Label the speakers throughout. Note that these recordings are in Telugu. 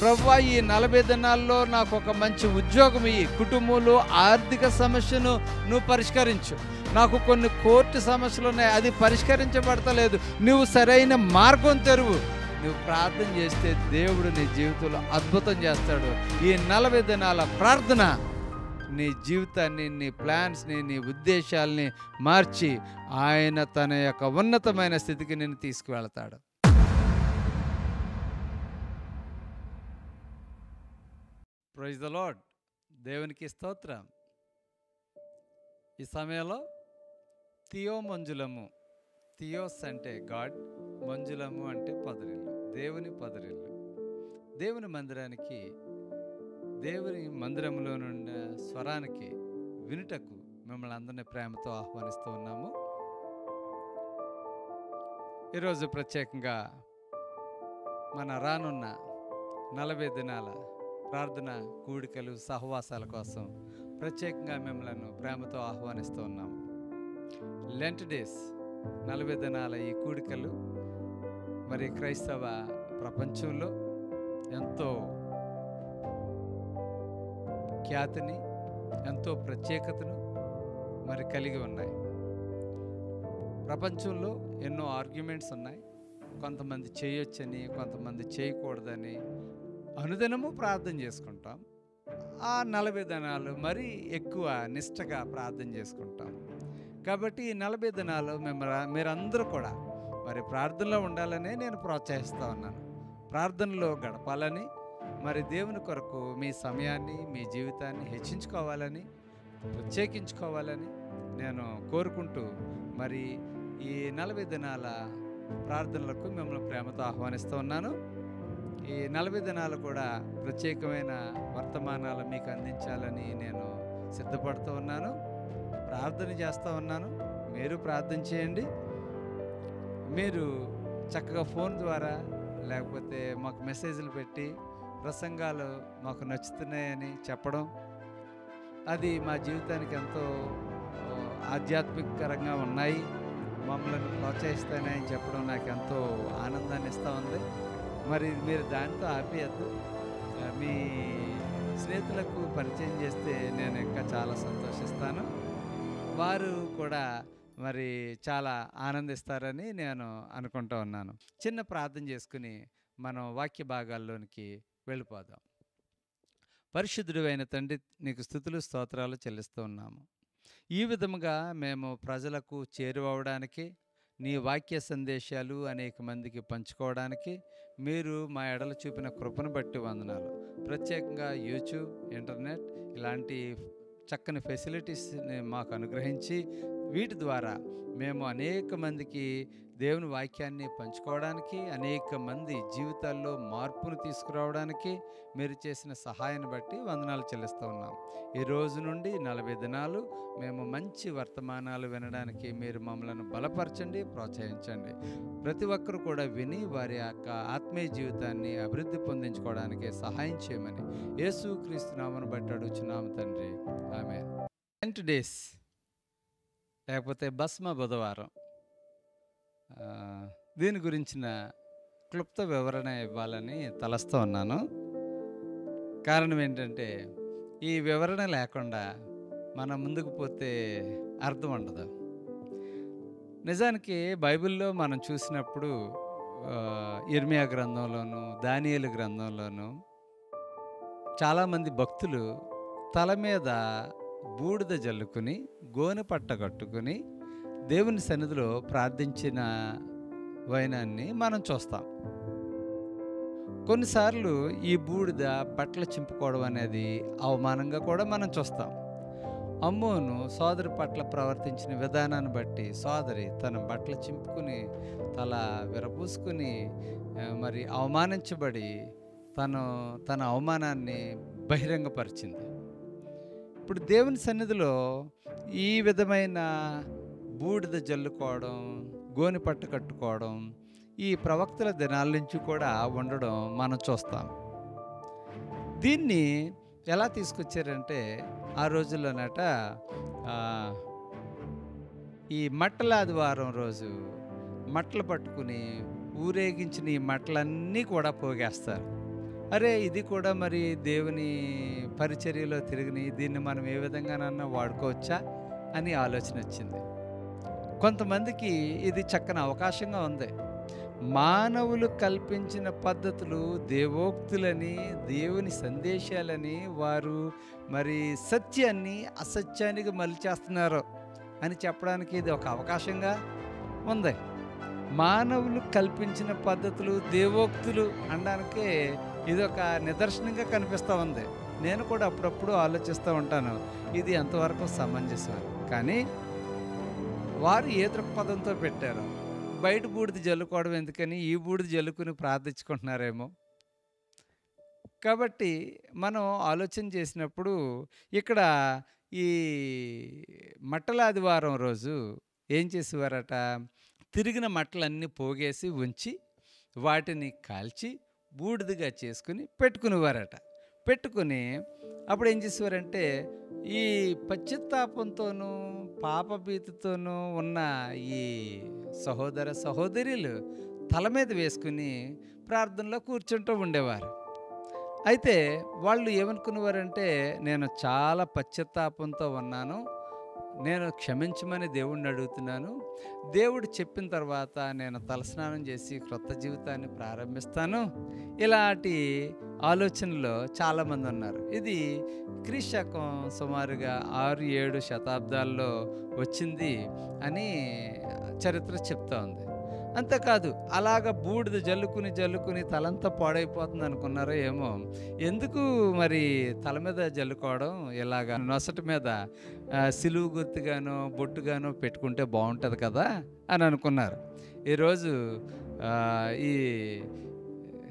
Speaker 1: ప్రభువా, ఈ 40 దినాల్లో నాకు ఒక మంచి ఉద్యోగం ఇయ్యి, కుటుంబంలో ఆర్థిక సమస్యను నువ్వు పరిష్కరించు, నాకు కొన్ని కోర్టు సమస్యలు ఉన్నాయి, అది పరిష్కరించబడతలేదు, నువ్వు సరైన మార్గం తెరువు. నువ్వు ప్రార్థన చేస్తే దేవుడు నీ జీవితంలో అద్భుతం చేస్తాడు. ఈ 40 దినాల ప్రార్థన నీ జీవితాన్ని, నీ ప్లాన్స్ని, నీ ఉద్దేశాల్ని మార్చి ఆయన తన యొక్క ఉన్నతమైన స్థితికి నిన్ను తీసుకువెళతాడు. Praise the lord. దేవునికి స్తోత్రం. ఈ సమయంలో థియో మంజులము, థియోస్ అంటే గాడ్, మంజులము అంటే పదరిల్లు, దేవుని పదరిల్లు. దేవుని మందిరానికి, దేవుని మందిరంలో నుండి స్వరానికి వినుటకు మిమ్మల్ని అందరినీ ప్రేమతో ఆహ్వానిస్తూ ఉన్నాము. ఈరోజు ప్రత్యేకంగా మన రానున్న 40 దినాల ప్రార్థన కూడికలు, సహవాసాల కోసం ప్రత్యేకంగా మిమ్మల్ని ప్రేమతో ఆహ్వానిస్తూ ఉన్నాము. లెంట్ డేస్, 40 దినాల ఈ కూడికలు మరి క్రైస్తవ ప్రపంచంలో ఎంతో ఖ్యాతిని, ఎంతో ప్రత్యేకతను మరి కలిగి ఉన్నాయి. ప్రపంచంలో ఎన్నో ఆర్గ్యుమెంట్స్ ఉన్నాయి. కొంతమంది చేయొచ్చని, కొంతమంది చేయకూడదని అనుదినము ప్రార్థన చేసుకుంటాం. ఆ 40 దినాలు మరీ ఎక్కువ నిష్టగా ప్రార్థన చేసుకుంటాం. కాబట్టి ఈ 40 దినాలు మీరందరూ కూడా మరి ప్రార్థనలో ఉండాలని నేను ప్రోత్సహిస్తూ ఉన్నాను. ప్రార్థనలో గడపాలని, మరి దేవుని కొరకు మీ సమయాన్ని, మీ జీవితాన్ని హెచ్చించుకోవాలని, ప్రత్యేకించుకోవాలని నేను కోరుకుంటూ మరి ఈ 40 దినాల ప్రార్థనలకు మిమ్మల్ని ప్రేమతో ఆహ్వానిస్తూ ఉన్నాను. ఈ 40 దినాలు కూడా ప్రత్యేకమైన వర్తమానాలు మీకు అందించాలని నేను సిద్ధపడుతూ ఉన్నాను, ప్రార్థన చేస్తూ ఉన్నాను. మీరు ప్రార్థన చేయండి. మీరు చక్కగా ఫోన్ ద్వారా లేకపోతే మాకు మెసేజ్లు పెట్టి ప్రసంగాలు మాకు నచ్చుతున్నాయని చెప్పడం, అది మా జీవితానికి ఎంతో ఆధ్యాత్మికరంగా ఉన్నాయి, మమ్మల్ని ప్రోత్సహిస్తాయని చెప్పడం నాకు ఎంతో ఆనందాన్ని ఇస్తూ ఉంది. మరి మీరు దాంతో ఆపేయద్దు. మీ స్నేహితులకు పరిచయం చేస్తే నేను ఇంకా చాలా సంతోషిస్తాను. వారు కూడా మరి చాలా ఆనందిస్తారని నేను అనుకుంటూ ఉన్నాను. చిన్న ప్రార్థన చేసుకుని మనం వాక్య భాగాల్లోనికి వెళ్ళిపోదాం. పరిశుద్ధుడు అయిన తండ్రి, నీకు స్తుతులు స్తోత్రాలు చెల్లిస్తూ ఉన్నాము. ఈ విధముగా మేము ప్రజలకు చేరువవడానికి, నీ వాక్య సందేశాలు అనేక మందికి పంచుకోవడానికి మీరు మా ఎడల చూపిన కృపను బట్టి వందనాలు. ప్రత్యేకంగా యూట్యూబ్, ఇంటర్నెట్ ఇలాంటి చక్కని ఫెసిలిటీస్ని మాకు అనుగ్రహించి వీటి ద్వారా మేము అనేక మందికి దేవుని వాక్యాన్ని పంచుకోవడానికి, అనేక మంది జీవితాల్లో మార్పును తీసుకురావడానికి మీరు చేసిన సహాయాన్ని బట్టి వందనాలు చెల్లిస్తూ ఉన్నాం. ఈ రోజు నుండి 40 దినాలు మేము మంచి వర్తమానాలు వినడానికి మీరు మమ్మల్ని బలపరచండి, ప్రోత్సహించండి. ప్రతి ఒక్కరు కూడా విని వారి యొక్క ఆత్మీయ జీవితాన్ని అభివృద్ధి పొందించుకోవడానికి సహాయం చేయమని యేసుక్రీస్తు నామమును బట్టి అడుగుచున్నాము తండ్రి, ఆమేన్. లెంట్ డేస్ లేకపోతే భస్మ బుధవారం, దీని గురించిన క్లుప్త వివరణ ఇవ్వాలని తలస్తూ ఉన్నాను. కారణం ఏంటంటే, ఈ వివరణ లేకుండా మనం ముందుకు పోతే అర్థం ఉండదు. నిజానికి బైబిల్లో మనం చూసినప్పుడు ఇర్మియా గ్రంథంలోను, దానియేలు గ్రంథంలోను చాలామంది భక్తులు తల మీద బూడిద జల్లుకుని, గోనె పట్ట కట్టుకుని దేవుని సన్నిధిలో ప్రార్థించిన వైనాన్ని మనం చూస్తాం. కొన్నిసార్లు ఈ బూడిద బట్టలు చింపుకోవడం అనేది అవమానంగా కూడా మనం చూస్తాం. అమ్మోను సోదరి పట్ల ప్రవర్తించిన విధానాన్ని బట్టి సోదరి తన బట్టలు చింపుకుని, తల విరపూసుకుని మరి అవమానించబడి తన అవమానాన్ని బహిరంగపరిచింది. ఇప్పుడు దేవుని సన్నిధిలో ఈ విధమైన బూడిద జల్లుకోవడం, గోనె పట్టు కట్టుకోవడం ఈ ప్రవక్తల దినాల నుంచి కూడా ఉండడం మనం చూస్తాం. దీన్ని ఎలా తీసుకొచ్చారంటే, ఆ రోజుల్లోనట ఈ మట్టల ఆదివారం రోజు మట్టలు పట్టుకుని ఊరేగించిన ఈ మట్టలన్నీ కూడా పోగేస్తారు. అరే ఇది కూడా మరి దేవుని పరిచర్యలో తిరిగిని దీన్ని మనం ఏ విధంగానన్నా వాడుకోవచ్చా అని ఆలోచన వచ్చింది. కొంతమందికి ఇది చక్కని అవకాశంగా ఉంది. మానవులు కల్పించిన పద్ధతులు దేవోక్తులని, దేవుని సందేశాలని వారు మరి సత్యాన్ని అసత్యానికి మలిచేస్తున్నారు అని చెప్పడానికి ఇది ఒక అవకాశంగా ఉంది. మానవులు కల్పించిన పద్ధతులు దేవోక్తులు అనడానికే ఇది ఒక నిదర్శనంగా కనిపిస్తూ ఉంది. నేను కూడా అప్పుడప్పుడు ఆలోచిస్తూ ఉంటాను, ఇది ఎంతవరకు సమంజసం. కానీ వారు ఏ దృక్పథంతో పెట్టారో, బయట బూడిద జల్లుకోవడం ఎందుకని ఈ బూడిద జల్లుకుని ప్రార్థించుకుంటున్నారేమో. కాబట్టి మనం ఆలోచన చేసినప్పుడు ఇక్కడ ఈ మట్టల ఆదివారం రోజు ఏం చేసేవారట, తిరిగిన మట్టలన్నీ పోగేసి ఉంచి వాటిని కాల్చి బూడిదగా చేసుకుని పెట్టుకునేవారట. పెట్టుకుని అప్పుడు ఏం చేసేవారంటే ఈ పశ్చాత్తాపంతోనూ పాపభీతితోనూ ఉన్న ఈ సహోదర సహోదరులు తల మీద వేసుకుని ప్రార్థనలో కూర్చుంటూ ఉండేవారు. అయితే వాళ్ళు ఏమనుకునేవారంటే, నేను చాలా పశ్చాత్తాపంతో ఉన్నాను, నేను క్షమించమని దేవుడిని అడుగుతున్నాను, దేవుడు చెప్పిన తర్వాత నేను తలస్నానం చేసి క్రొత్త జీవితాన్ని ప్రారంభిస్తాను. ఇలాంటి ఆలోచనలో చాలామంది ఉన్నారు. ఇది క్రీస్తు సుమారుగా 6-7 శతాబ్దాల్లో వచ్చింది అని చరిత్ర చెప్తా ఉంది. అంతేకాదు అలాగ బూడిద జల్లుకుని తలంతా పాడైపోతుంది అనుకున్నారో ఏమో. ఎందుకు మరి తల మీద జల్లుకోవడం, ఇలాగా నొసటి మీద సిలువు గుర్తుగానో బొట్టుగానో పెట్టుకుంటే బాగుంటుంది కదా అని అనుకున్నారు. ఈరోజు ఈ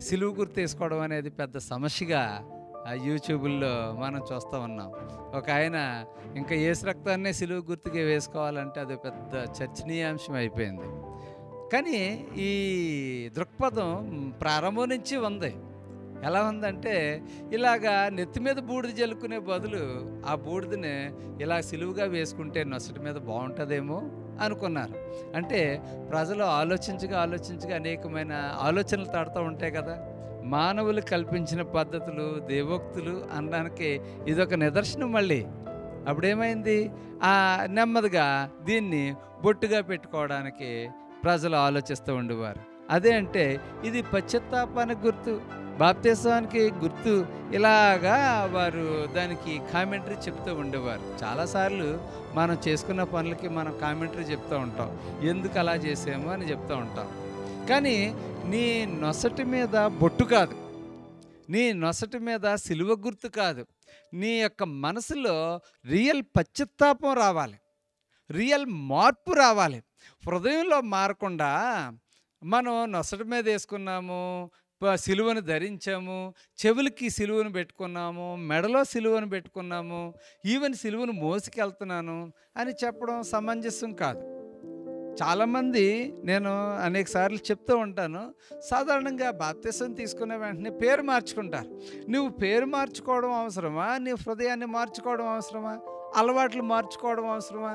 Speaker 1: సిలువు గుర్తు వేసుకోవడం అనేది పెద్ద సమస్యగా యూట్యూబుల్లో మనం చూస్తూ ఉన్నాం. ఒక ఆయన ఇంకా యేసు రక్తాన్నే సిలువు గుర్తుగా వేసుకోవాలంటే అది పెద్ద చర్చనీయాంశం అయిపోయింది. కానీ ఈ దృక్పథం ప్రారంభం నుంచి ఉంది. ఎలా ఉందంటే, ఇలాగా నెత్తి మీద బూడిద జల్లుకునే బదులు ఆ బూడిదని ఇలా సిలువుగా వేసుకుంటే నొసటి మీద బాగుంటుందేమో అనుకున్నారు. అంటే ప్రజలు ఆలోచించగా అనేకమైన ఆలోచనలు తడుతూ ఉంటాయి కదా. మానవులు కల్పించిన పద్ధతులు దేవోక్తులు అనడానికి ఇదొక నిదర్శనం. మళ్ళీ అప్పుడేమైంది, నెమ్మదిగా దీన్ని బొట్టుగా పెట్టుకోవడానికి ప్రజలు ఆలోచిస్తూ ఉండేవారు. అదే అంటే ఇది పశ్చాత్తాపానికి గుర్తు, బాప్తిస్మానికి గుర్తు, ఇలాగా వారు దానికి కామెంటరీ చెప్తూ ఉండేవారు. చాలాసార్లు మనం చేసుకున్న పనులకి మనం కామెంటరీ చెప్తూ ఉంటాం, ఎందుకు అలా చేసామో అని చెప్తూ ఉంటాం. కానీ నీ నొసటి మీద బొట్టు కాదు, నీ నొసటి మీద సిలువ గుర్తు కాదు, నీ యొక్క మనసులో రియల్ పశ్చాత్తాపం రావాలి, రియల్ మార్పు రావాలి. హృదయంలో మారకుండా మనం నొసటి మీద వేసుకున్నాము, సిలువను ధరించాము, చెవులకి సిలువను పెట్టుకున్నాము, మెడలో సిలువను పెట్టుకున్నాము, ఈవెన్ సిలువను మోసుకెళ్తున్నాను అని చెప్పడం సమంజసం కాదు. చాలామంది నేను అనేక సార్లు చెప్తూ ఉంటాను, సాధారణంగా బాప్తిసం తీసుకునే వెంటనే పేరు మార్చుకుంటారు. నువ్వు పేరు మార్చుకోవడం అవసరమా? నీ హృదయాన్ని మార్చుకోవడం అవసరమా? అలవాట్లు మార్చుకోవడం అవసరమా?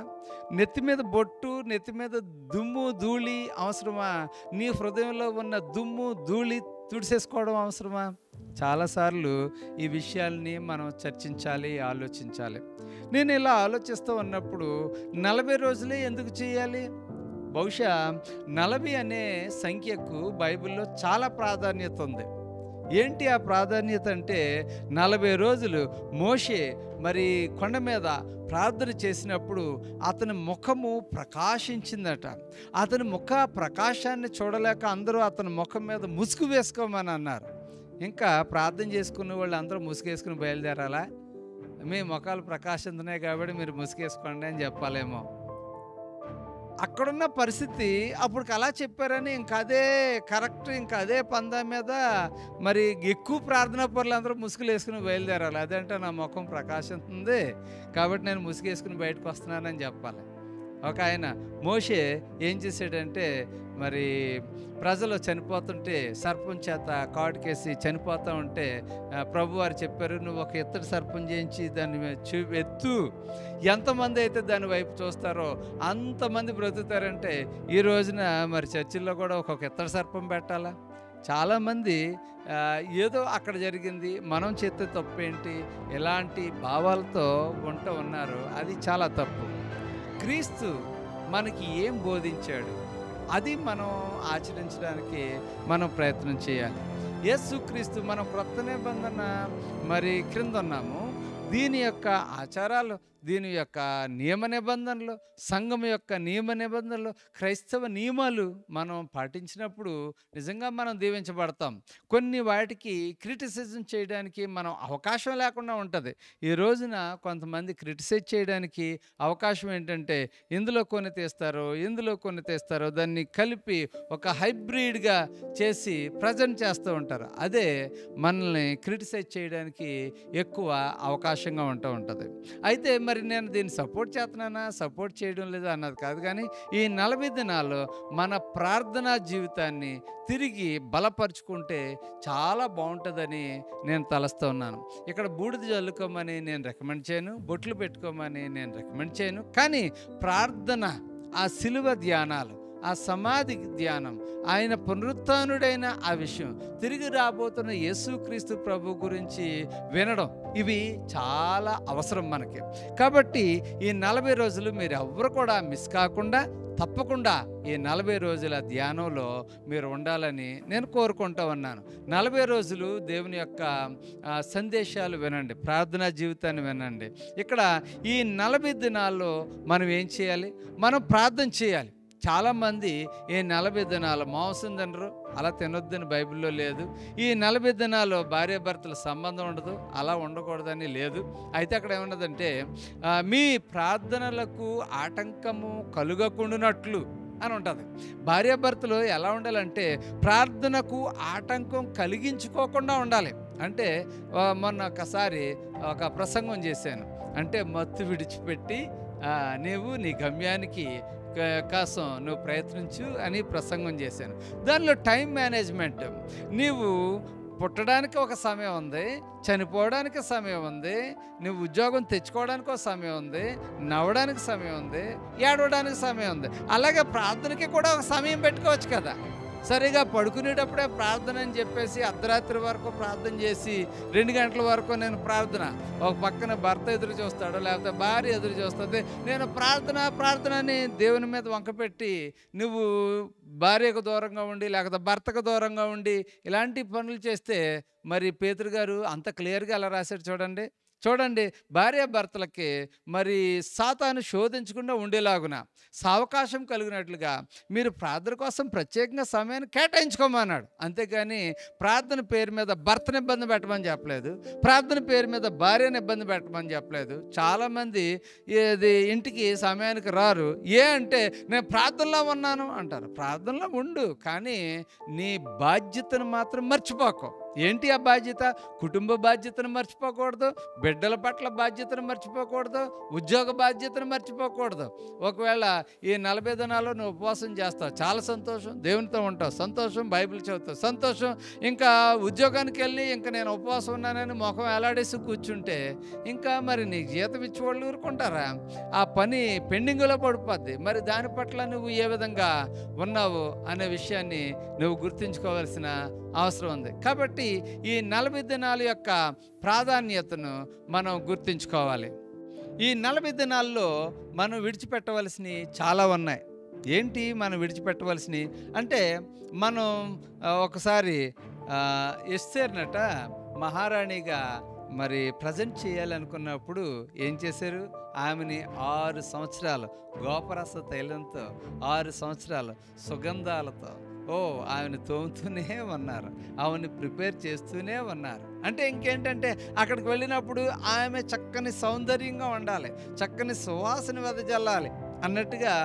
Speaker 1: నెత్తి మీద బొట్టు, నెత్తి మీద దుమ్ము ధూళి అవసరమా? నీ హృదయంలో ఉన్న దుమ్ము ధూళి తుడిసేసుకోవడం అవసరమా? చాలాసార్లు ఈ విషయాల్ని మనం చర్చించాలి, ఆలోచించాలి. నేను ఇలా ఆలోచిస్తూ ఉన్నప్పుడు 40 రోజులే ఎందుకు చేయాలి? బహుశా 40 అనే సంఖ్యకు బైబిల్లో చాలా ప్రాధాన్యత ఉంది. ఏంటి ఆ ప్రాధాన్యత అంటే, 40 రోజులు మోషే మరి కొండ మీద ప్రార్థన చేసినప్పుడు అతని ముఖము ప్రకాశించిందట. అతని ముఖ ప్రకాశాన్ని చూడలేక అందరూ అతని ముఖం మీద ముసుగు వేసుకోమని అన్నారు. ఇంకా ప్రార్థన చేసుకున్న వాళ్ళు అందరూ ముసుగేసుకుని బయలుదేరాలా? మీ ముఖాలు ప్రకాశిస్తున్నాయి కాబట్టి మీరు ముసుగేసుకోండి అని చెప్పాలేమో. అక్కడున్న పరిస్థితి అప్పటికి అలా చెప్పారని ఇంకా అదే కరెక్ట్, ఇంకా అదే పందా మీద మరి ఎక్కువ ప్రార్థనా పనులు అందరూ ముసుగులు వేసుకుని బయలుదేరాలి. అదంటే నా ముఖం ప్రకాశిస్తుంది కాబట్టి నేను ముసుగు వేసుకుని బయటకు వస్తున్నానని చెప్పాలి. ఒక ఆయన మోషే ఏం చేశాడంటే, మరి ప్రజలు చనిపోతుంటే సర్పం చేత కాటుకేసి చనిపోతూ ఉంటే ప్రభువారు చెప్పారు, నువ్వు ఒక ఇత్తడి సర్పం చేయించి దాన్ని ఎత్తు, ఎంతమంది అయితే దాని వైపు చూస్తారో అంతమంది బ్రతుకుతారంటే ఈ రోజున మరి చర్చిల్లో కూడా ఒక్కొక్క ఇత్తడి సర్పం పెట్టాలా? చాలామంది ఏదో అక్కడ జరిగింది, మనం చేస్తే తప్పేంటి, ఇలాంటి భావాలతో ఉంటూ ఉన్నారు. అది చాలా తప్పు. క్రీస్తు మనకి ఏం బోధించాడు అది మనం ఆచరించడానికి మనం ప్రయత్నం చేయాలి. యేసుక్రీస్తు మనం క్రొత్త నిబంధన మరి క్రింద ఉన్నాము. దీని యొక్క ఆచారాలు, దీని యొక్క నియమ నిబంధనలు, సంఘం యొక్క నియమ నిబంధనలు, క్రైస్తవ నియమాలు మనం పాటించినప్పుడు నిజంగా మనం దీవించబడతాం. కొన్ని వాటికి క్రిటిసిజం చేయడానికి మనం అవకాశం లేకుండా ఉంటుంది. ఈ రోజున కొంతమంది క్రిటిసైజ్ చేయడానికి అవకాశం ఏంటంటే, ఇందులో కొన్ని తీస్తారో, ఇందులో కొన్ని తీస్తారో, దాన్ని కలిపి ఒక హైబ్రిడ్గా చేసి ప్రజెంట్ చేస్తూ ఉంటారు. అదే మనల్ని క్రిటిసైజ్ చేయడానికి ఎక్కువ అవకాశంగా ఉంటుంది. అయితే మరి నేను దీన్ని సపోర్ట్ చేస్తున్నానా, సపోర్ట్ చేయడం లేదా అన్నది కాదు, కానీ ఈ 40 దినాల్లో మన ప్రార్థనా జీవితాన్ని తిరిగి బలపరుచుకుంటే చాలా బాగుంటుందని నేను తలస్తూ ఉన్నాను. ఇక్కడ బూడిద చల్లుకోమని నేను రికమెండ్ చేయను, బొట్లు పెట్టుకోమని నేను రికమెండ్ చేయను. కానీ ప్రార్థన, ఆ సిలువ ధ్యానాలు, ఆ సమాధి ధ్యానం, ఆయన పునరుత్థానుడైన ఆ విషయం, తిరిగి రాబోతున్న యేసుక్రీస్తు ప్రభు గురించి వినడం, ఇవి చాలా అవసరం మనకి. కాబట్టి ఈ 40 రోజులు మీరు ఎవ్వరు కూడా మిస్ కాకుండా తప్పకుండా ఈ 40 రోజుల ధ్యానంలో మీరు ఉండాలని నేను కోరుకుంటూ ఉన్నాను. 40 రోజులు దేవుని యొక్క సందేశాలు వినండి, ప్రార్థనా జీవితాన్ని వినండి. ఇక్కడ ఈ 40 దినాల్లో మనం ఏం చేయాలి? మనం ప్రార్థన చేయాలి. చాలామంది ఈ 40 దినాలు మాంసం తినరు, అలా తినొద్దని బైబిల్లో లేదు. ఈ 40 దినాలు భార్యాభర్తల సంబంధం ఉండదు, అలా ఉండకూడదని లేదు. అయితే అక్కడ ఏమన్నదంటే, మీ ప్రార్థనలకు ఆటంకము కలుగకుండానట్లు అని ఉంటుంది. భార్యాభర్తలు ఎలా ఉండాలంటే ప్రార్థనకు ఆటంకం కలిగించుకోకుండా ఉండాలి. అంటే మొన్న ఒకసారి ఒక ప్రసంగం చేశాను. అంటే మత్తు విడిచిపెట్టి నీవు నీ గమ్యానికి కోసం నువ్వు ప్రయత్నించు అని ప్రసంగం చేశాను. దానిలో టైం మేనేజ్మెంట్, నీవు పుట్టడానికి ఒక సమయం ఉంది, చనిపోవడానికి సమయం ఉంది, నువ్వు ఉద్యోగం తెచ్చుకోవడానికి ఒక సమయం ఉంది, నవ్వడానికి సమయం ఉంది, ఏడవడానికి సమయం ఉంది. అలాగే ప్రార్థనకి కూడా ఒక సమయం పెట్టుకోవచ్చు కదా. సరిగా పడుకునేటప్పుడే ప్రార్థన అని చెప్పేసి అర్ధరాత్రి వరకు ప్రార్థన చేసి 2 గంటల వరకు నేను ప్రార్థన, ఒక పక్కన భర్త ఎదురు చూస్తాడు, లేకపోతే భార్య ఎదురు చూస్తుంది, నేను ప్రార్థన అని దేవుని మీద వంకపెట్టి నువ్వు భార్యకు దూరంగా ఉండి లేకపోతే భర్తకు దూరంగా ఉండి ఇలాంటి పనులు చేస్తే మరి పేతురు గారు అంత క్లియర్గా ఎలా రాశాడు చూడండి. భార్యాభర్తలకి మరి సాతాను శోధించకుండా ఉండేలాగున సావకాశం కలిగినట్లుగా మీరు ప్రార్థన కోసం ప్రత్యేకంగా సమయాన్ని కేటాయించుకోమన్నాడు. అంతేకాని ప్రార్థన పేరు మీద భర్తను ఇబ్బంది పెట్టమని చెప్పలేదు, ప్రార్థన పేరు మీద భార్యను ఇబ్బంది పెట్టమని చెప్పలేదు. చాలామంది ఇది ఇంటికి సమయానికి రారు. అంటే నేను ప్రార్థనలో ఉన్నాను అంటారు. ప్రార్థనలో ఉండు, కానీ నీ బాధ్యతను మాత్రం మర్చిపోకు. ఏంటి ఆ బాధ్యత? కుటుంబ బాధ్యతను మర్చిపోకూడదు, బిడ్డల పట్ల బాధ్యతను మర్చిపోకూడదు, ఉద్యోగ బాధ్యతను మర్చిపోకూడదు. ఒకవేళ ఈ 40 దినాల్లో నువ్వు ఉపవాసం చేస్తావు, చాలా సంతోషం, దేవునితో ఉంటావు, సంతోషం, బైబిల్ చదువుతావు, సంతోషం. ఇంకా ఉద్యోగానికి వెళ్ళి ఇంకా నేను ఉపవాసం ఉన్నానని ముఖం ఎలాడేసి కూర్చుంటే ఇంకా మరి నీకు జీతం ఇచ్చేవాళ్ళు ఊరుకుంటారా? ఆ పని పెండింగ్లో పడిపోద్ది. మరి దాని పట్ల నువ్వు ఏ విధంగా ఉన్నావు అనే విషయాన్ని నువ్వు గుర్తుంచుకోవాల్సిన అవసరం ఉంది. కాబట్టి ఈ 40 దినాల యొక్క ప్రాధాన్యతను మనం గుర్తుంచుకోవాలి. ఈ 40 దినాల్లో మనం విడిచిపెట్టవలసినవి చాలా ఉన్నాయి. ఏంటి మనం విడిచిపెట్టవలసినవి అంటే, మనం ఒకసారి ఎస్తేర్నట మహారాణిగా మరి ప్రజెంట్ చేయాలనుకున్నప్పుడు ఏం చేశారు? ఆమెని 6 సంవత్సరాలు గోపరస తైలంతో, 6 సంవత్సరాలు సుగంధాలతో ఆమెను తోముతూనే ఉన్నారు, ఆమెను ప్రిపేర్ చేస్తూనే ఉన్నారు. అంటే ఇంకేంటంటే అక్కడికి వెళ్ళినప్పుడు ఆమె చక్కని సౌందర్యంగా ఉండాలి, చక్కని సువాసన వెదజల్లాలి అన్నట్టుగా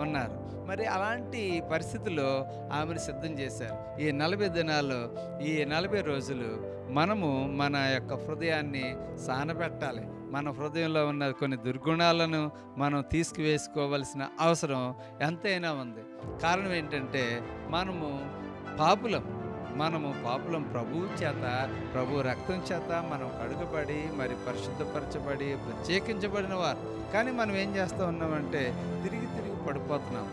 Speaker 1: ఉన్నారు. మరి అలాంటి పరిస్థితుల్లో ఆమెను సిద్ధం చేశారు. ఈ 40 దినాల్లో, ఈ 40 రోజులు మనము మన యొక్క హృదయాన్ని సానబెట్టాలి. మన హృదయంలో ఉన్న కొన్ని దుర్గుణాలను మనం తీసుకువేసుకోవలసిన అవసరం ఎంతైనా ఉంది. కారణం ఏంటంటే మనము పాపులం. ప్రభువు చేత, ప్రభు రక్తం చేత మనం కడుగబడి మరి పరిశుద్ధపరచబడి ప్రత్యేకించబడిన వారు. కానీ మనం ఏం చేస్తూ ఉన్నామంటే తిరిగి పడిపోతున్నాం.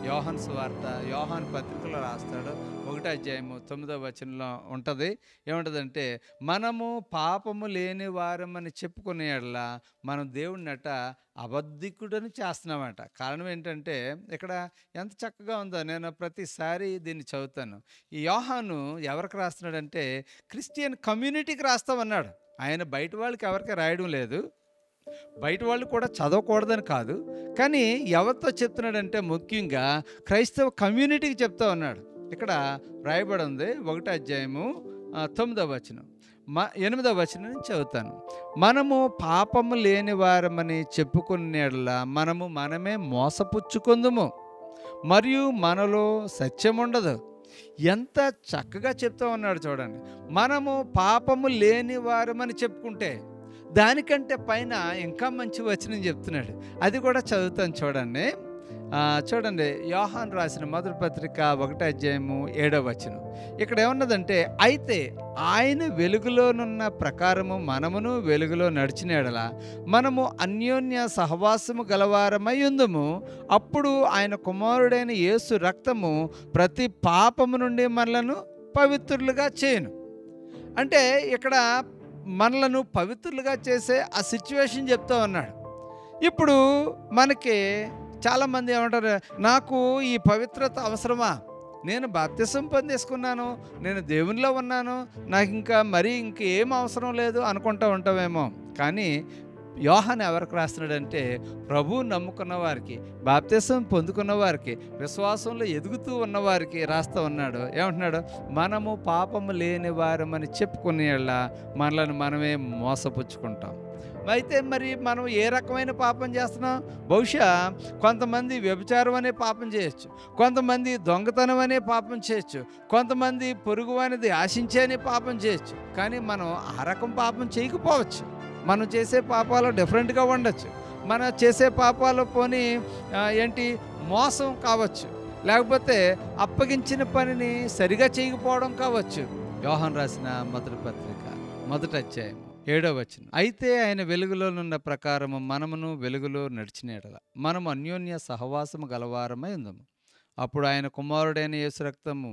Speaker 1: యోహాను సువార్త, యోహాను పత్రికలో రాస్తాడు, ఒకటో అధ్యాయము 9వ వచనంలో ఉంటుంది. ఏముంటుందంటే, మనము పాపము లేని వారమని చెప్పుకునే యెడల మనం దేవుడినట అబద్ధికుడని చేస్తున్నామట. కారణం ఏంటంటే, ఇక్కడ ఎంత చక్కగా ఉందో, నేను ప్రతిసారి దీన్ని చదువుతాను. ఈ యోహాను ఎవరికి రాస్తున్నాడంటే క్రిస్టియన్ కమ్యూనిటీకి రాస్తామన్నాడు. ఆయన బయట వాళ్ళకి ఎవరికి రాయడం లేదు, బయట వాళ్ళు కూడా చదవకూడదని కాదు, కానీ ఎవరితో చెప్తున్నాడంటే ముఖ్యంగా క్రైస్తవ కమ్యూనిటీకి చెప్తా ఉన్నాడు. ఇక్కడ రాయబడి ఉంది 1వ అధ్యాయము 9వ వచనం, 8వ వచనం నుంచి చదువుతాను. మనము పాపము లేని వారమని చెప్పుకునేలా మనము మనమే మోసపుచ్చుకుందుము, మరియు మనలో సత్యం ఉండదు. ఎంత చక్కగా చెప్తా ఉన్నాడు చూడండి. మనము పాపము లేని వారమని చెప్పుకుంటే దానికంటే పైన ఇంకా మంచి వచనం చెప్తున్నాడు. అది కూడా చదువుతాను చూడండి. చూడండి, యోహాను రాసిన మొదటి పత్రిక 1వ అధ్యాయము 7వ వచనం. ఇక్కడ ఏమన్నదంటే, అయితే ఆయన వెలుగులోనున్న ప్రకారము మనమును వెలుగులో నడిచిన యెడల మనము అన్యోన్య సహవాసము గలవారమై ఉందుము. అప్పుడు ఆయన కుమారుడైన యేసు రక్తము ప్రతి పాపము నుండి మనలను పవిత్రులుగా చేయును. అంటే ఇక్కడ మనలను పవిత్రులుగా చేసే ఆ సిచ్యువేషన్ చెప్తా ఉన్నాడు. ఇప్పుడు మనకి చాలామంది ఏమంటారు, నాకు ఈ పవిత్రత అవసరమా, నేను బాప్తిసం పొందేసుకున్నాను, నేను దేవునిలో ఉన్నాను, నాకు ఇంకా మరీ ఇంకేం అవసరం లేదు అనుకుంటూ ఉంటామేమో. కానీ యోహాను ఎవరికి రాస్తున్నాడంటే ప్రభువు నమ్ముకున్న వారికి, బాప్తిసం పొందుకున్న వారికి, విశ్వాసంలో ఎదుగుతూ ఉన్నవారికి రాస్తూ ఉన్నాడు. ఏమంటున్నాడు, మనము పాపము లేని వారమని చెప్పుకునే యెడల మనలను మనమే మోసపుచ్చుకుంటాం. అయితే మరి మనం ఏ రకమైన పాపం చేస్తున్నాం? బహుశా కొంతమంది వ్యభిచారం అనే పాపం చేయొచ్చు, కొంతమంది దొంగతనం అనే పాపం చేయొచ్చు, కొంతమంది పొరుగు అనేది ఆశించే అనే పాపం చేయొచ్చు. కానీ మనం ఆ రకం పాపం చేయకపోవచ్చు. మనం చేసే పాపాలు డిఫరెంట్గా ఉండొచ్చు. మనం చేసే పాపాలు పోనీ మోసం కావచ్చు, లేకపోతే అప్పగించిన పనిని సరిగా చేయకపోవడం కావచ్చు. యోహాను రాసిన మొదటి పత్రిక 1వ అధ్యాయం 7వ వచనం. అయితే ఆయన వెలుగులోనున్న ప్రకారము మనమును వెలుగులో నడిచిన యెడల మనము అన్యోన్య సహవాసము గలవారమై ఉందము. అప్పుడు ఆయన కుమారుడైన యేసు రక్తము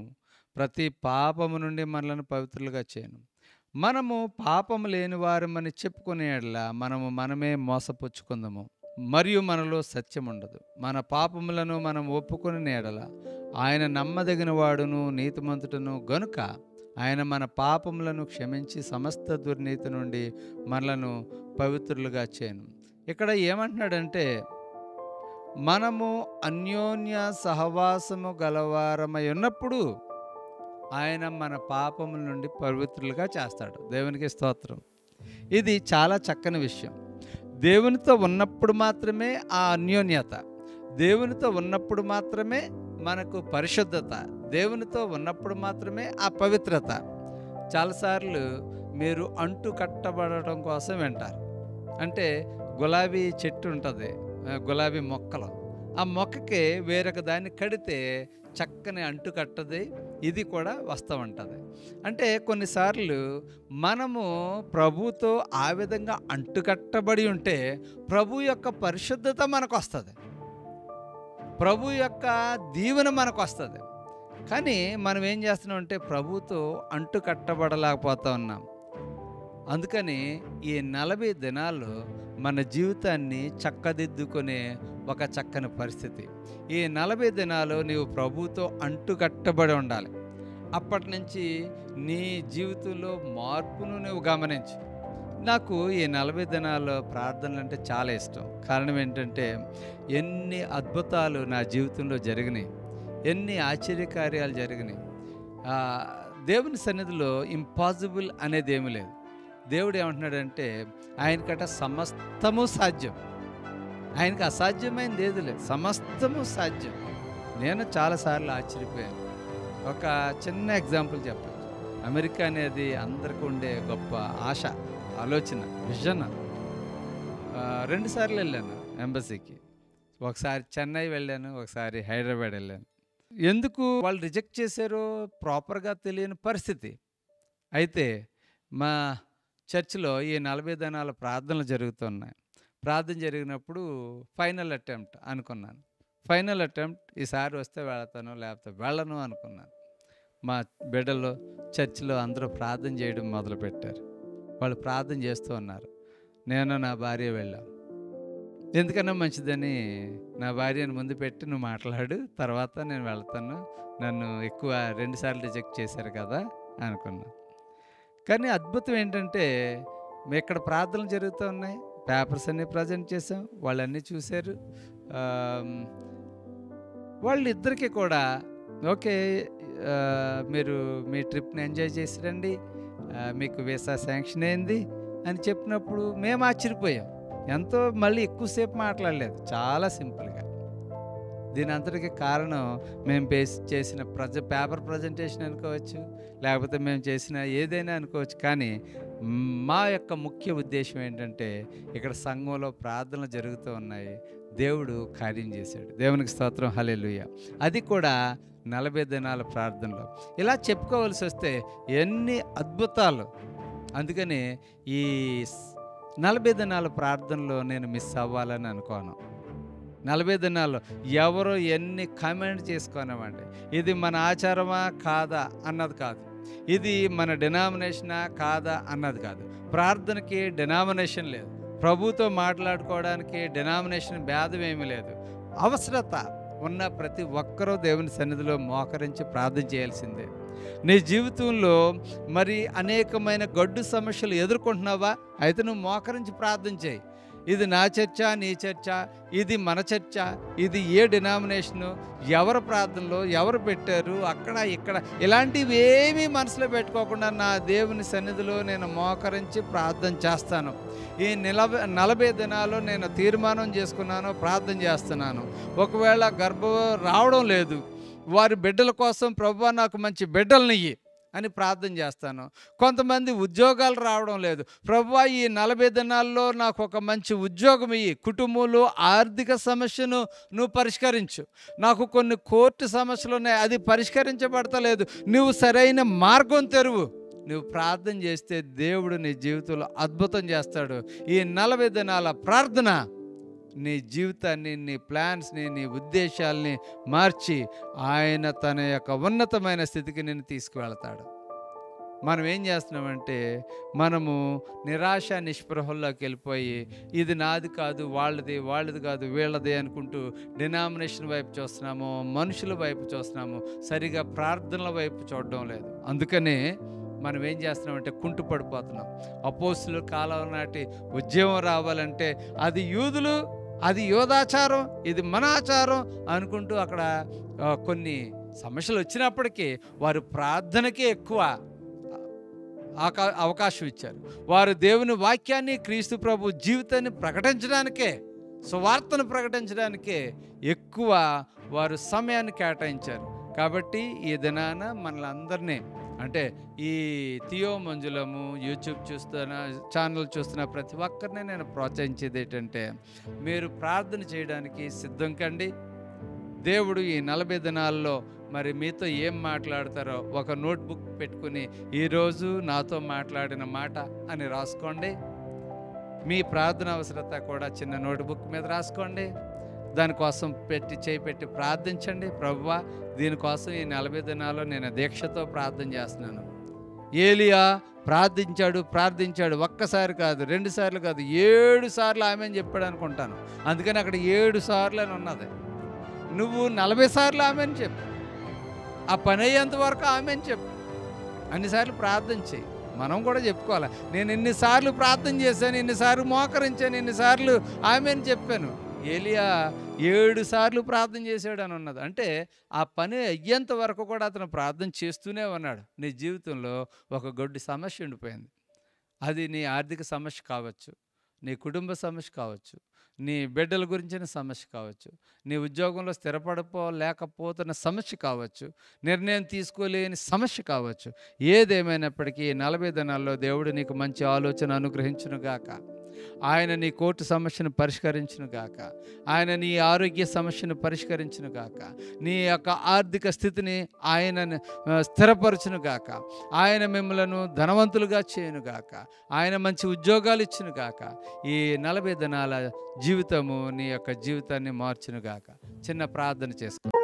Speaker 1: ప్రతి పాపము నుండి మనలను పవిత్రులుగా చేయను. మనము పాపము లేని వారమని చెప్పుకునే యెడల మనము మనమే మోసపుచ్చుకుందాము, మరియు మనలో సత్యం ఉండదు. మన పాపములను మనం ఒప్పుకునే యెడల ఆయన నమ్మదగిన వాడును నీతిమంతుడును గనుక ఆయన మన పాపములను క్షమించి సమస్త దుర్నీతి నుండి మనలను పవిత్రులుగా చేయను. ఇక్కడ ఏమంటున్నాడంటే, మనము అన్యోన్య సహవాసము గలవారమై ఉన్నప్పుడు ఆయన మన పాపముల నుండి పవిత్రులుగా చేస్తాడు. దేవునికి స్తోత్రం. ఇది చాలా చక్కని విషయం. దేవునితో ఉన్నప్పుడు మాత్రమే ఆ అన్యోన్యత, దేవునితో ఉన్నప్పుడు మాత్రమే మనకు పరిశుద్ధత, దేవునితో ఉన్నప్పుడు మాత్రమే ఆ పవిత్రత. చాలాసార్లు మీరు అంటు కట్టబడటం కోసం వింటారు. అంటే గులాబీ చెట్టు ఉంటుంది, గులాబీ మొక్కలు, ఆ మొక్కకి వేరొక దాన్ని కడితే చక్కని అంటు కట్టది, ఇది కూడా వస్తూ ఉంటుంది. అంటే కొన్నిసార్లు మనము ప్రభుతో ఆ విధంగా అంటుకట్టబడి ఉంటే ప్రభు యొక్క పరిశుద్ధత మనకు వస్తుంది, ప్రభు యొక్క దీవెన మనకు వస్తుంది. కానీ మనం ఏం చేస్తున్నాం అంటే ప్రభుతో అంటు కట్టబడలేకపోతా ఉన్నాం. అందుకని ఈ 40 దినాలు మన జీవితాన్ని చక్కదిద్దుకునే ఒక చక్కని పరిస్థితి. ఈ 40 దినాలు నీవు ప్రభుతో అంటుకట్టబడి ఉండాలి. అప్పటి నుంచి నీ జీవితంలో మార్పును నువ్వు గమనించు. నాకు ఈ 40 దినాలు ప్రార్థనలు అంటే చాలా ఇష్టం. కారణం ఏంటంటే ఎన్ని అద్భుతాలు నా జీవితంలో జరిగినాయి, ఎన్ని ఆశ్చర్యకార్యాలు జరిగినాయి. దేవుని సన్నిధిలో ఇంపాసిబుల్ అనేది ఏమీ లేదు. దేవుడు ఏమంటున్నాడంటే ఆయనకట సమస్తము సాధ్యం, ఆయనకి అసాధ్యమైనది ఏది లేదు, సమస్తము సాధ్యం. నేను చాలాసార్లు ఆశ్చర్యపోయాను. ఒక చిన్న ఎగ్జాంపుల్ చెప్పచ్చు. అమెరికా అనేది అందరికీ ఉండే గొప్ప ఆశ, ఆలోచన, విజన్. 2 సార్లు వెళ్ళాను ఎంబసీకి. ఒకసారి చెన్నై వెళ్ళాను, ఒకసారి హైదరాబాద్ వెళ్ళాను. ఎందుకు వాళ్ళు రిజెక్ట్ చేశారో ప్రాపర్గా తెలియని పరిస్థితి. అయితే మా చర్చిలో ఈ 40 దినాల ప్రార్థనలు జరుగుతున్నాయి. ప్రార్థన జరిగినప్పుడు ఫైనల్ అటెంప్ట్ అనుకున్నాను. ఫైనల్ అటెంప్ట్, ఈసారి వస్తే వెళతాను లేకపోతే వెళ్ళను అనుకున్నాను. మా బిడ్డలు చర్చిలో అందరూ ప్రార్థన చేయడం మొదలుపెట్టారు. వాళ్ళు ప్రార్థన చేస్తూ ఉన్నారు. నేను నా భార్య వెళ్ళాం. ఎందుకన్నా మంచిదని నా భార్యను ముందు పెట్టి నువ్వు మాట్లాడు, తర్వాత నేను వెళ్తాను, నన్ను ఎక్కువ 2 సార్లు రిజెక్ట్ చేశారు కదా అనుకున్నా. కానీ అద్భుతం ఏంటంటే ఇక్కడ ప్రార్థనలు జరుగుతూ ఉన్నాయి, పేపర్స్ అన్నీ ప్రజెంట్ చేసాం, వాళ్ళన్నీ చూశారు. వాళ్ళిద్దరికీ కూడా ఓకే, మీరు మీ ట్రిప్ని ఎంజాయ్ చేసి రండి, మీకు వీసా శాంక్షన్ అయింది అని చెప్పినప్పుడు మేము ఆశ్చర్యపోయాం. ఎంతో మళ్ళీ ఎక్కువసేపు మాట్లాడలేదు, చాలా సింపుల్గా. దీని అంతటికి కారణం మేము చేసిన పేపర్ ప్రజెంటేషన్ అనుకోవచ్చు, లేకపోతే మేము చేసిన ఏదైనా అనుకోవచ్చు. కానీ మా యొక్క ముఖ్య ఉద్దేశం ఏంటంటే ఇక్కడ సంఘంలో ప్రార్థనలు జరుగుతూ ఉన్నాయి, దేవుడు కార్యం చేశాడు. దేవునికి స్తోత్రం, హల్లెలూయా. అది కూడా 40 దినాల ప్రార్థనలో. ఇలా చెప్పుకోవాల్సి వస్తే ఎన్ని అద్భుతాలు. అందుకని ఈ 40 దినాల ప్రార్థనలో నేను మిస్ అవ్వాలని అనుకోను. 40 దినాల్లో ఎవరో ఎన్ని కామెంట్ చేసుకోనివ్వండి, ఇది మన ఆచారమా కాదా అన్నది కాదు, ఇది మన డినామినేషనా కాదా అన్నది కాదు. ప్రార్థనకి డినామినేషన్ లేదు, ప్రభుతో మాట్లాడుకోవడానికి డినామినేషన్ భేదం ఏమీ లేదు. అవసరత ఉన్న ప్రతి ఒక్కరూ దేవుని సన్నిధిలో మోకరించి ప్రార్థన చేయాల్సిందే. నీ జీవితంలో మరి అనేకమైన గడ్డు సమస్యలు ఎదుర్కొంటున్నావా? అయితే నువ్వు మోకరించి ప్రార్థన చేయి. ఇది నా చర్చ, నీ చర్చ, ఇది మన చర్చ, ఇది ఏ డినామినేషను, ఎవరు ప్రార్థనలో ఎవరు పెట్టారు, అక్కడ ఇక్కడ ఇలాంటివి ఏమీ మనసులో పెట్టుకోకుండా నా దేవుని సన్నిధిలో నేను మోకరించి ప్రార్థన చేస్తాను. ఈ 40 దినాల్లో నేను తీర్మానం చేసుకున్నాను, ప్రార్థన చేస్తున్నాను. ఒకవేళ గర్భం రావడం లేదు, వారి బిడ్డల కోసం ప్రభువా నాకు మంచి బిడ్డలనియ్యి అని ప్రార్థన చేస్తాను. కొంతమంది ఉద్యోగాలు రావడం లేదు, ప్రభువా ఈ 40 దినాల్లో నాకు ఒక మంచి ఉద్యోగం ఇయ్యి, కుటుంబంలో ఆర్థిక సమస్యను నువ్వు పరిష్కరించు, నాకు కొన్ని కోర్టు సమస్యలు ఉన్నాయి అది పరిష్కరించబడతలేదు, నువ్వు సరైన మార్గం తెరువు. నువ్వు ప్రార్థన చేస్తే దేవుడు నీ జీవితంలో అద్భుతం చేస్తాడు. ఈ 40 దినాల ప్రార్థన నీ జీవితాన్ని, నీ ప్లాన్స్ని, నీ ఉద్దేశాలని మార్చి ఆయన తన యొక్క ఉన్నతమైన స్థితికి నిన్ను తీసుకువెళ్తాడు. మనం ఏం చేస్తున్నామంటే మనము నిరాశ నిస్పృహల్లోకి వెళ్ళిపోయి ఇది నాది కాదు, వాళ్ళది కాదు, వీళ్ళది అనుకుంటూ డినామినేషన్ వైపు చూస్తున్నాము, మనుషుల వైపు చూస్తున్నాము, సరిగా ప్రార్థనల వైపు చూడడం లేదు. అందుకనే మనం ఏం చేస్తున్నామంటే కుంటుపడిపోతున్నాం. అపోస్తుల కాలం నాటి ఉద్యమం రావాలంటే అది యూదులు, అది యోధాచారం, ఇది మన ఆచారం అనుకుంటూ అక్కడ కొన్ని సమస్యలు వచ్చినప్పటికీ వారు ప్రార్థనకే ఎక్కువ అవకాశం ఇచ్చారు. వారు దేవుని వాక్యాన్ని, క్రీస్తు ప్రభు జీవితాన్ని ప్రకటించడానికే, సువార్తను ప్రకటించడానికే ఎక్కువ వారు సమయాన్ని కేటాయించారు. కాబట్టి ఈ దినాన మనలందరినీ, అంటే ఈ థియో మంజులము యూట్యూబ్ ఛానల్ చూస్తున్న ప్రతి ఒక్కరిని నేను ప్రోత్సహించేది ఏంటంటే మీరు ప్రార్థన చేయడానికి సిద్ధం కండి. దేవుడు ఈ 40 దినాల్లో మరి మీతో ఏం మాట్లాడతారో ఒక నోట్బుక్ పెట్టుకుని ఈరోజు నాతో మాట్లాడిన మాట అని రాసుకోండి. మీ ప్రార్థన అవసరత కూడా చిన్న నోట్బుక్ మీద రాసుకోండి. దానికోసం చేయి ప్రార్థించండి. ప్రభువా దీనికోసం ఈ 40 దినాల్లో నేను దీక్షతో ప్రార్థన చేస్తున్నాను. ఏలియా ప్రార్థించాడు, ఒక్కసారి కాదు, 2 సార్లు కాదు, 7 సార్లు ఆమెను చెప్పాడు అనుకుంటాను. అందుకని అక్కడ 7 సార్లు అని ఉన్నది. నువ్వు 40 సార్లు ఆమెను చెప్పు, ఆ పని అయ్యేంత వరకు ఆమెను చెప్పు, అన్నిసార్లు ప్రార్థన చేయి. మనం కూడా చెప్పుకోవాలి, నేను ఇన్నిసార్లు ప్రార్థన చేశాను, ఇన్నిసార్లు మోకరించాను, ఇన్నిసార్లు ఆమెను చెప్పాను. ఏలియా 7 సార్లు ప్రార్థన చేశాడు అని ఉన్నది. అంటే ఆ పని అయ్యేంత వరకు కూడా అతను ప్రార్థన చేస్తూనే ఉన్నాడు. నీ జీవితంలో ఒక గొడ్డు సమస్య ఉండిపోయింది. అది నీ ఆర్థిక సమస్య కావచ్చు, నీ కుటుంబ సమస్య కావచ్చు, నీ బిడ్డల గురించిన సమస్య కావచ్చు, నీ ఉద్యోగంలో స్థిరపడలేకపోతున్న సమస్య కావచ్చు, నిర్ణయం తీసుకోలేని సమస్య కావచ్చు. ఏదేమైనప్పటికీ 40 దినాల్లో దేవుడు నీకు మంచి ఆలోచన అనుగ్రహించునుగాక. ఆయన నీ కోర్టు సమస్యను పరిష్కరించునుగాక. ఆయన నీ ఆరోగ్య సమస్యను పరిష్కరించునుగాక. నీ యొక్క ఆర్థిక స్థితిని ఆయన స్థిరపరచునుగాక. ఆయన మిమ్మలను ధనవంతులుగా చేయునుగాక. ఆయన మంచి ఉద్యోగాలు ఇచ్చునుగాక. ఈ 40 దినాల జీవితము నీ యొక్క జీవితాన్ని మార్చునుగాక. చిన్న ప్రార్థన చేసుకో.